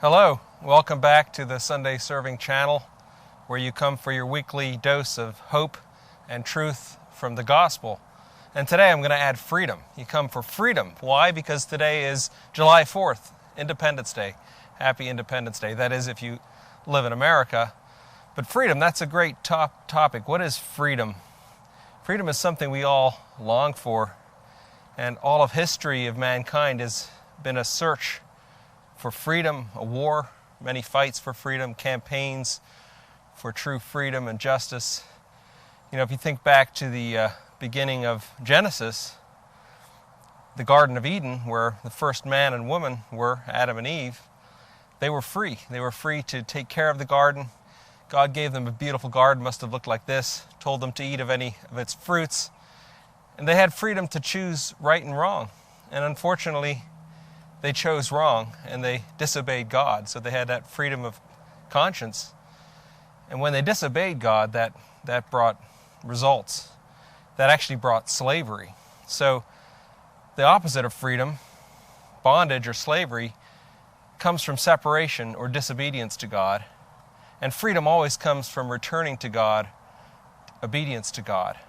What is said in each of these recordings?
Hello, welcome back to the Sunday Serving channel, where you come for your weekly dose of hope and truth from the gospel. And today I'm going to add freedom. You come for freedom. Why? Because today is July 4th, Independence Day. Happy Independence Day. That is if you live in America. But freedom, that's a great topic. What is freedom? Freedom is something we all long for. And all of history of mankind has been a search for freedom, a war, many fights for freedom, campaigns for true freedom and justice. You know, if you think back to the beginning of Genesis, the Garden of Eden, where the first man and woman were, Adam and Eve, they were free. They were free to take care of the garden. God gave them a beautiful garden, must have looked like this, told them to eat of any of its fruits. And they had freedom to choose right and wrong. And unfortunately, they chose wrong and they disobeyed God. So they had that freedom of conscience. And when they disobeyed God, that brought results. That actually brought slavery. So the opposite of freedom, bondage or slavery, comes from separation or disobedience to God. And freedom always comes from returning to God, obedience to God.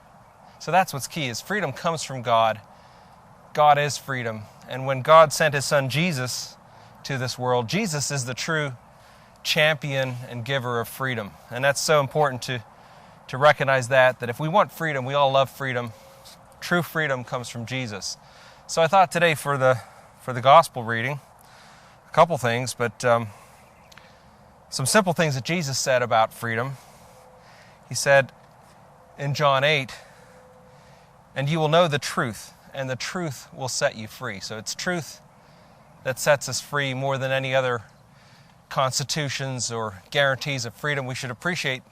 So that's what's key, is freedom comes from God. God is freedom. And when God sent His Son Jesus to this world, Jesus is the true champion and giver of freedom. And that's so important to recognize that if we want freedom, we all love freedom. True freedom comes from Jesus. So I thought today for the gospel reading, a couple things, but some simple things that Jesus said about freedom. He said in John 8, "And you will know the truth, and the truth will set you free." So it's truth that sets us free more than any other constitutions or guarantees of freedom. We should appreciate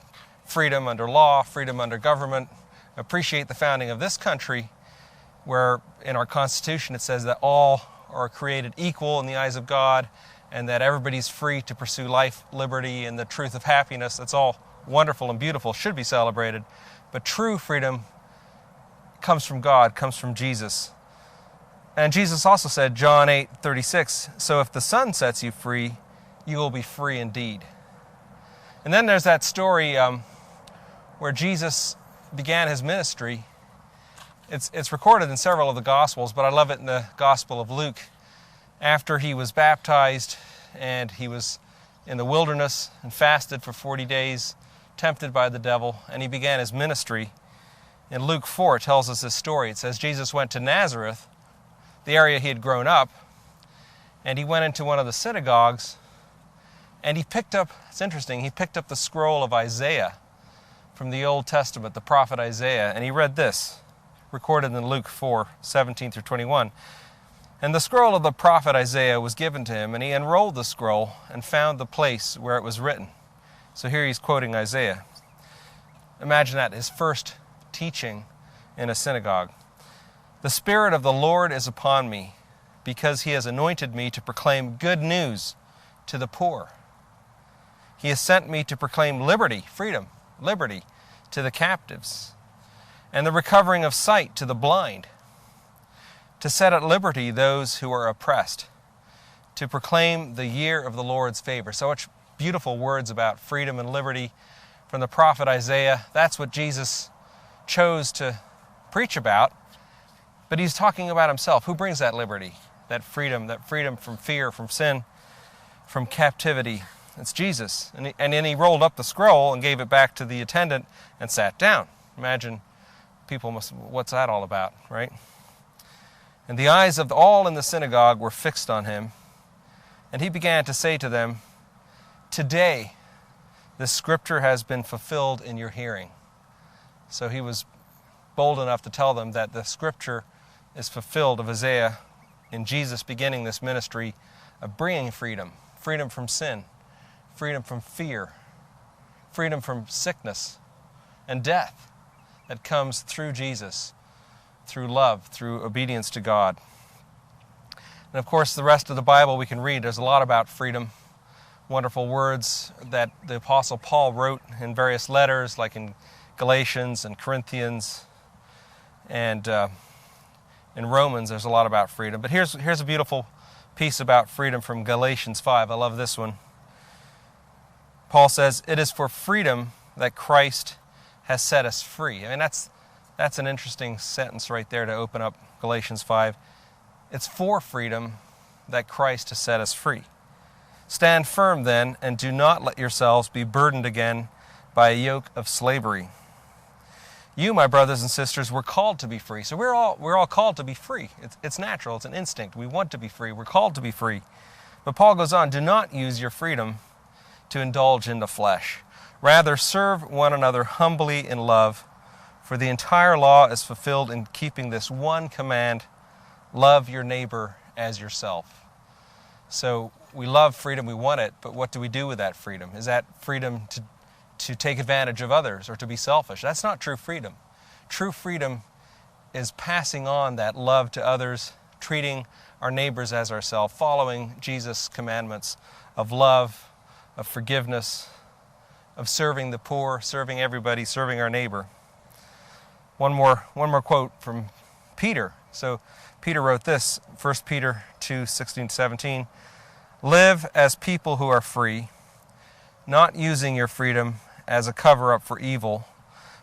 freedom under law, freedom under government, appreciate the founding of this country, where in our Constitution it says that all are created equal in the eyes of God, and that everybody's free to pursue life, liberty, and the truth of happiness. That's all wonderful and beautiful, should be celebrated. But true freedom comes from God, comes from Jesus. And Jesus also said, John 8:36, "So if the Son sets you free, you will be free indeed." And then there's that story where Jesus began His ministry. It's recorded in several of the Gospels, but I love it in the Gospel of Luke. After He was baptized and He was in the wilderness and fasted for 40 days, tempted by the devil, and He began His ministry. In Luke 4, it tells us this story. It says Jesus went to Nazareth, the area He had grown up, and He went into one of the synagogues, and He picked up, it's interesting, He picked up the scroll of Isaiah from the Old Testament, the prophet Isaiah, and He read this, recorded in Luke 4, 17 through 21. "And the scroll of the prophet Isaiah was given to Him, and He unrolled the scroll and found the place where it was written." So here He's quoting Isaiah. Imagine that, His first teaching in a synagogue. "The Spirit of the Lord is upon me, because He has anointed me to proclaim good news to the poor. He has sent me to proclaim liberty," freedom, liberty, "to the captives, and the recovering of sight to the blind, to set at liberty those who are oppressed, to proclaim the year of the Lord's favor." So much beautiful words about freedom and liberty from the prophet Isaiah. That's what Jesus chose to preach about, but He's talking about Himself. Who brings that liberty, that freedom from fear, from sin, from captivity? It's Jesus. And then He rolled up the scroll and gave it back to the attendant and sat down. Imagine people what's that all about, right? "And the eyes of all in the synagogue were fixed on Him, and He began to say to them, 'Today this scripture has been fulfilled in your hearing.'" So He was bold enough to tell them that the scripture is fulfilled of Isaiah in Jesus beginning this ministry of bringing freedom. Freedom from sin, freedom from fear, freedom from sickness and death that comes through Jesus, through love, through obedience to God. And of course, the rest of the Bible we can read. There's a lot about freedom. Wonderful words that the Apostle Paul wrote in various letters, like in Galatians and Corinthians, and in Romans there's a lot about freedom. But here's a beautiful piece about freedom from Galatians 5. I love this one. Paul says, "It is for freedom that Christ has set us free." I mean, that's an interesting sentence right there to open up Galatians 5. It's for freedom that Christ has set us free. "Stand firm then, and do not let yourselves be burdened again by a yoke of slavery. You, my brothers and sisters, were called to be free." So we're all called to be free. It's natural. It's an instinct. We want to be free. We're called to be free. But Paul goes on, "Do not use your freedom to indulge in the flesh. Rather, serve one another humbly in love, for the entire law is fulfilled in keeping this one command: love your neighbor as yourself." So we love freedom, we want it, but what do we do with that freedom? Is that freedom to take advantage of others or to be selfish? That's not true freedom. True freedom is passing on that love to others, treating our neighbors as ourselves, following Jesus' commandments of love, of forgiveness, of serving the poor, serving everybody, serving our neighbor. One more quote from Peter. So Peter wrote this, 1 Peter 2:16-17. "Live as people who are free, not using your freedom as a cover-up for evil,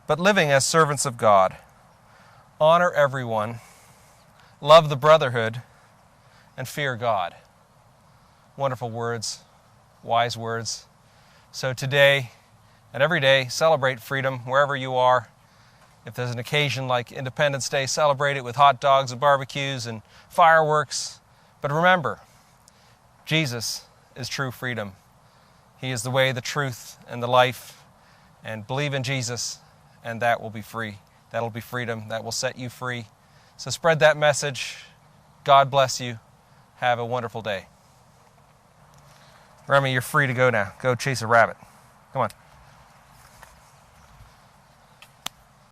but living as servants of God. Honor everyone, love the brotherhood, and fear God." Wonderful words, wise words. So today and every day, celebrate freedom wherever you are. If there's an occasion like Independence Day, celebrate it with hot dogs and barbecues and fireworks. But remember, Jesus is true freedom. He is the way, the truth, and the life. And believe in Jesus, and that will be free. That'll be freedom. That will set you free. So spread that message. God bless you. Have a wonderful day. Remy, you're free to go now. Go chase a rabbit. Come on.